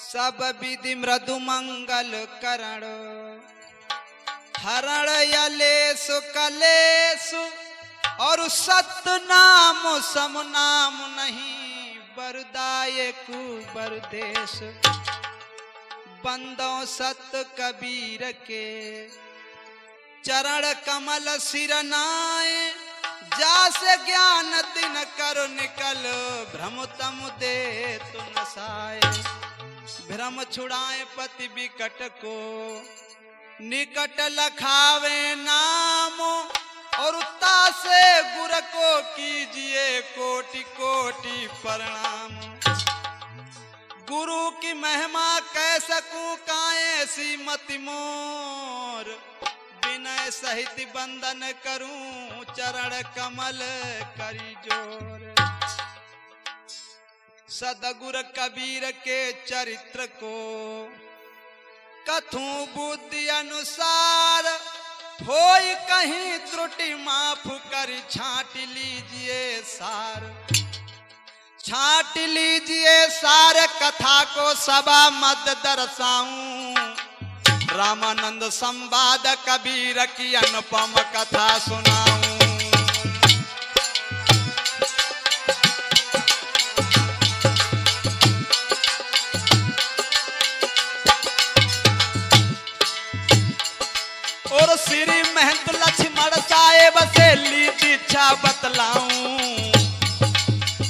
सब विधि मृदु मंगल करण हरण यलेसु कलेसु और सत्य नाम सम नाम नहीं बरदायकु बरदेश बंदों सत्य कबीर के चरण कमल सिरनाए जासे ज्ञान दिन करो निकल भ्रम तम दे तु नसाए भ्रम छुड़ाए पति विकट को निकट लखावे नाम और उत्ता से गुर को कीजिए कोटि कोटि प्रणाम गुरु की महिमा कह सकूं काए सी मति मोर विनय सहित बंदन करूं चरण कमल करी जोर सदगुर कबीर के चरित्र को कथूं बुद्धि अनुसार होई कहीं त्रुटि माफ कर छाट लीजिए सार छाट लीजिए सार कथा को सभा मध्य दर्शाऊं रामानंद संवाद कबीर की अनुपम कथा सुनाऊं और श्री महंत लक्ष्मण साहेब से ली दीक्षा बतलाऊं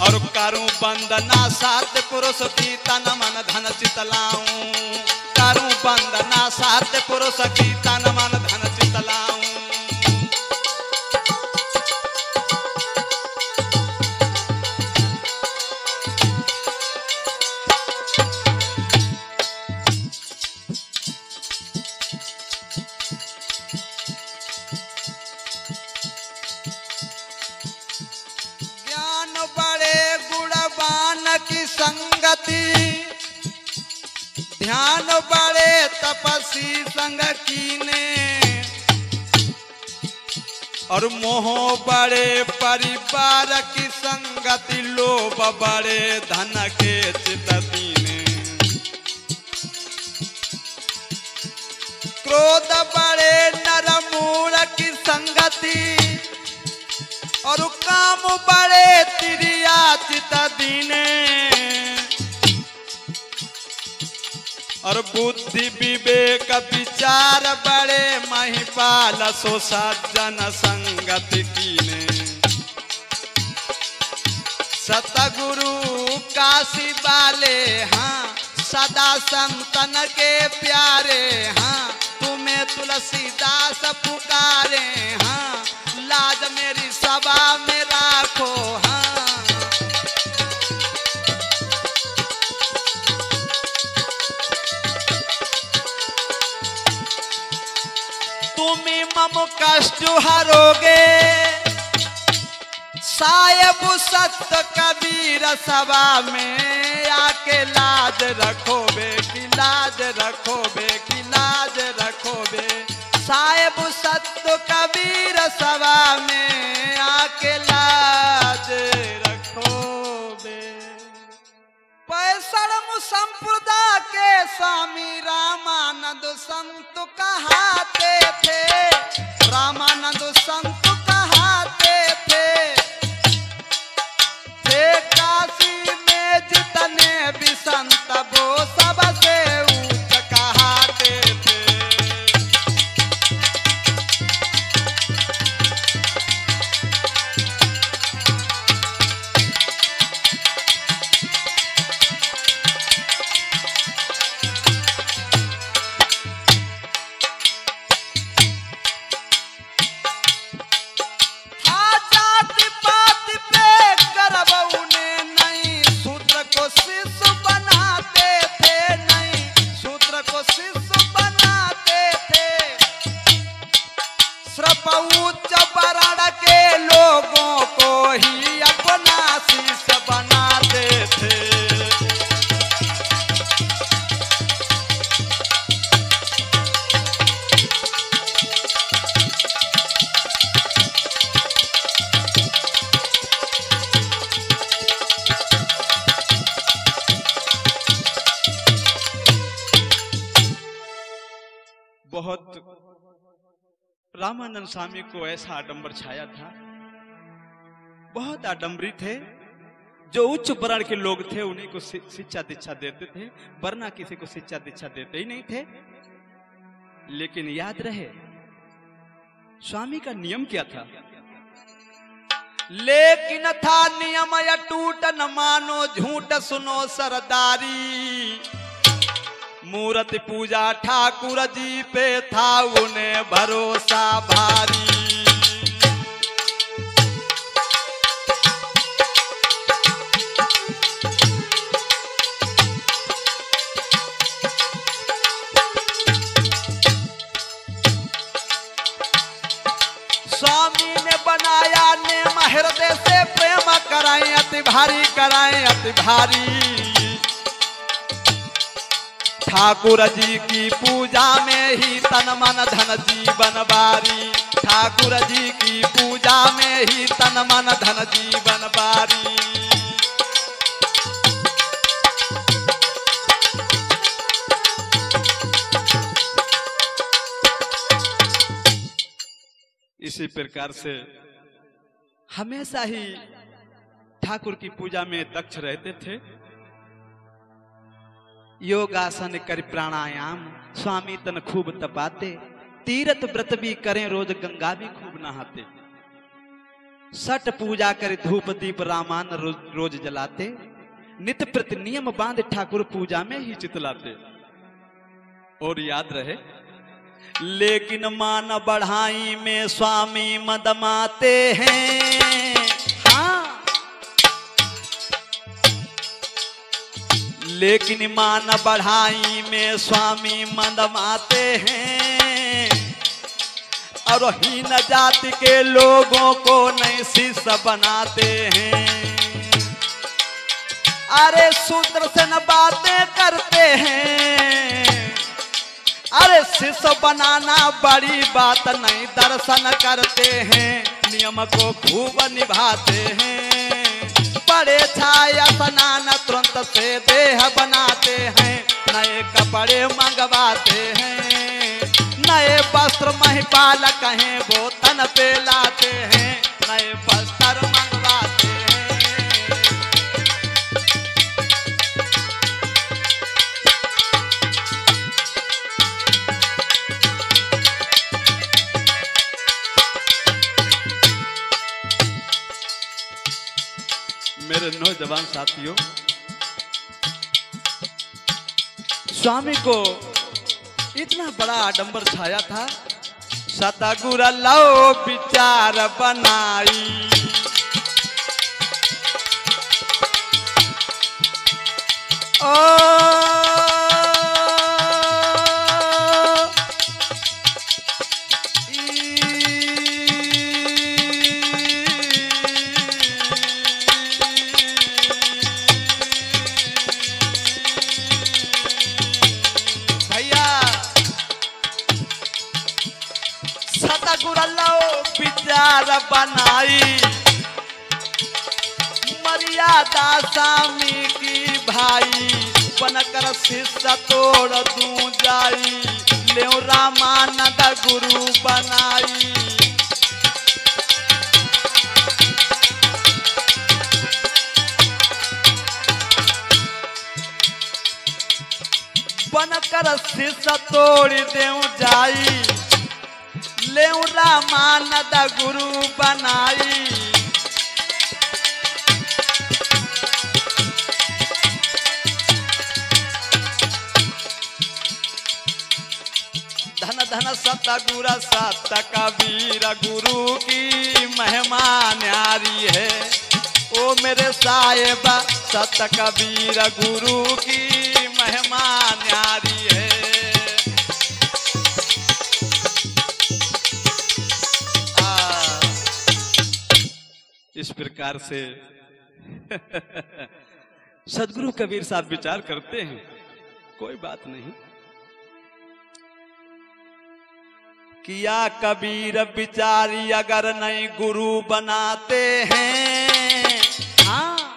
और करूं वंदना सात पुरुष की तन मन धन चितलाऊं करूं वंदना सात पुरुष की तन मन धन चितलाऊं की संगति ध्यान बड़े तपसी संग कीने और मोह बड़े परिवार की संगति लोभ बड़े धन के चित दीने क्रोध बड़े नर मूढ़ की संगति और काम बड़े तिरिया चित दीने और बुद्धि विवेक विचार बड़े महिपाल सो सज्जन संगति कीने सतगुरु काशी वाले हाँ सदा संतन के प्यारे हाँ तुम्हें तुलसीदास पुकारे हाँ लाज मेरी सभा में राखो हाँ तुम्ही मम कष्ट हरोगे साहेब सत्य कबीर सभा में आके लाज रखोबे कि लाज रखोबे कि लाज रखोबे साहेब सत्य कबीर सभा में आके लाज रखोबे पैसड़ संप्रदाय के स्वामी रामानंद संत कहाते थे रामानंद संत कहाते थे काशी में जितने भी संत वो सबसे ऊंच कहाते थे बहुत रामानंद स्वामी को ऐसा आडंबर छाया था, बहुत आडंबरी थे। जो उच्च वर्ण के लोग थे उन्हीं को शिक्षा दीक्षा देते थे, वरना किसी को शिक्षा दीक्षा देते ही नहीं थे। लेकिन याद रहे स्वामी का नियम क्या था? लेकिन था नियम अटूट, न मानो झूठ सुनो सरदारी। मूर्ति पूजा ठाकुर जी पे था उन्हें भरोसा भारी। स्वामी ने बनाया नेम हृदय से प्रेम कराए अति भारी, कराए अति भारी। ठाकुर जी की पूजा में ही तन मन धन जीवन बारी। ठाकुर जी की पूजा में ही तन मन धन जीवन बारी। इसी प्रकार से हमेशा ही ठाकुर की पूजा में दक्ष रहते थे। योगासन कर प्राणायाम स्वामी तन खूब तपाते। तीर्थ व्रत भी करें रोज गंगा भी खूब नहाते। सट पूजा कर धूप दीप रामान रोज जलाते। नित प्रति नियम बांध ठाकुर पूजा में ही चितलाते। और याद रहे लेकिन मान बढ़ाई में स्वामी मदमाते हैं। हाँ, लेकिन मान बढ़ाई में स्वामी मदमाते हैं। और हीन जाति के लोगों को नए शिष्य बनाते हैं। अरे शूद्र से न बातें करते हैं। अरे शिष्य बनाना बड़ी बात नहीं, दर्शन करते हैं। नियम को खूब निभाते हैं। बड़े छाया स्नान तुरंत से देह बनाते हैं। नए कपड़े मंगवाते हैं। नए वस्त्र महिपाल कहें वो तन पे लाते हैं। नए वस्त्र मंगवाते हैं। मेरे नौजवान साथियों, स्वामी को इतना बड़ा आडंबर छाया था। सतगुर लो विचार बनाई। विचार बनाई। मर्यादा स्वामी की भाई बनकर शिष्य तोड़ दूं जाई। ले रामानंद गुरु बनाई। बनकर शिष्य तोड़ दूं जाई। ले रामानंद गुरु बनाई। धन धन सतगुर सत कबीर गुरु की महिमा न्यारी है। ओ मेरे साहिबा सत कबीर गुरु की महिमा न्यारी है। इस प्रकार से सदगुरु कबीर साहब विचार करते हैं। कोई बात नहीं, किया कबीर विचारी अगर नहीं गुरु बनाते हैं। हाँ,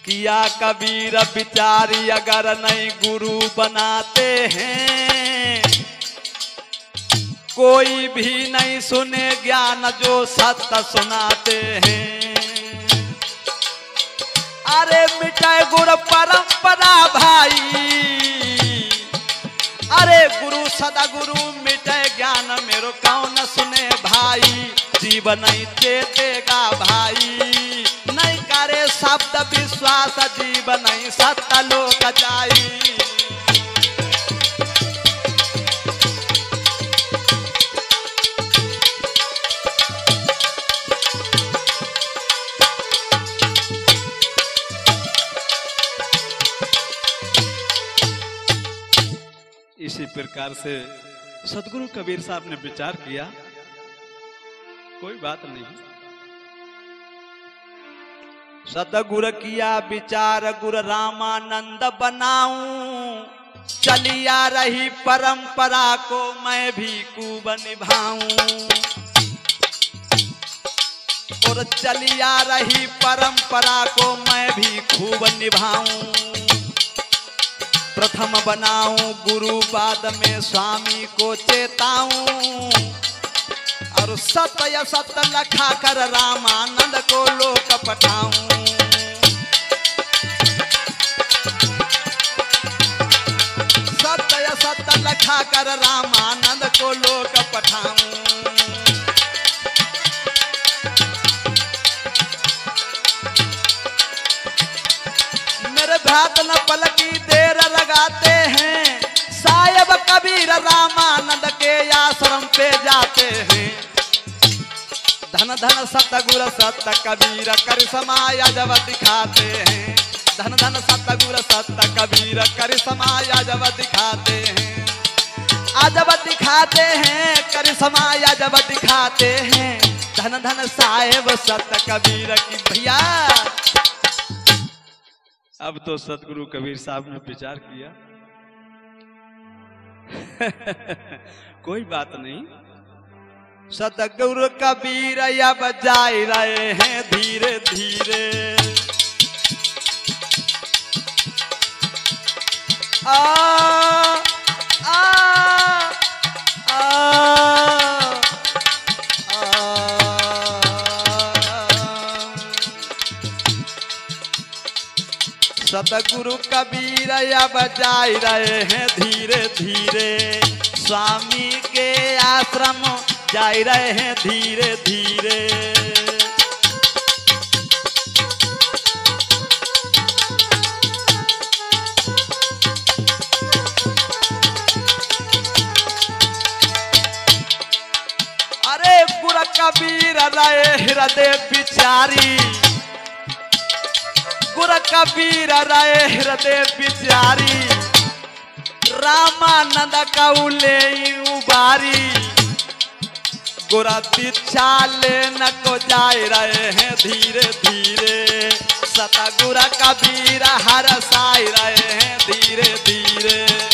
किया कबीर विचारी अगर नहीं गुरु बनाते हैं, कोई भी नहीं सुने ज्ञान जो सत्य सुनाते हैं। अरे मिटाए गुरु परंपरा भाई, अरे गुरु सदा गुरु मिटे ज्ञान मेरो कौन सुने भाई। जीव नहीं चेतेगा भाई, नहीं करे शब्द विश्वास, जीव नहीं सत्य लोक जाई। इसी प्रकार से सदगुरु कबीर साहब ने विचार किया, कोई बात नहीं। सदगुरु किया विचार गुरु रामानंद बनाऊं, चलिया रही परंपरा को मैं भी खूब निभाऊं। और चलिया रही परंपरा को मैं भी खूब निभाऊं। प्रथम बनाऊं गुरु बाद में स्वामी को चेताऊं। और सत्य सत्य लखा कर रामानंद को लोक पठाऊं। सत्य सत्य लखा कर रामानंद को लोक पठाऊं। मेरे भ्रात न पलकी देर लगाते हैं, साहेब कबीर रामानंद के आश्रम पे जाते हैं। धन धन सतगुरु सत्य कबीर करिश्मा जब दिखाते हैं। धन धन सतगुरु सत्य कबीर करिश्मा जब दिखाते हैं। अजब दिखाते हैं करिश्मा जब दिखाते हैं। धन धन साहेब सत्य कबीर की भैया। अब तो सतगुरु कबीर साहब ने विचार किया कोई बात नहीं। सतगुरु कबीर अब जा रहे हैं धीरे धीरे। आ आ सतगुरु कबीर अब जा रहे हैं धीरे धीरे। स्वामी के आश्रम जा रहे हैं धीरे धीरे। अरे गुरु कबीर रहे हृदय विचारी। गुरु कबीर रहे हृदय विचारी। रामानंद कौले उबारी। गुरु दीक्षा लेने को जा रहे हैं धीरे धीरे। सतगुरु कबीर हर साई रहे हैं धीरे धीरे।